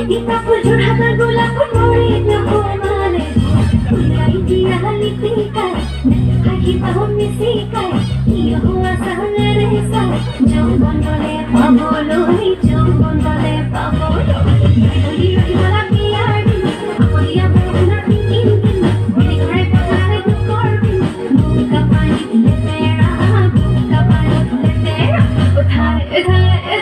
Kita pulur habar gula puri na kumare Kulai dia halikai Haki pahun misikai Iyo hua sangare sai Jombon bole pabolo Jombon bole pabolo Doi roi wala piyari Ako dia buna tingin Bili kare pagare dukorbi Buka pani le tera Buka pani le tera Uthare uthare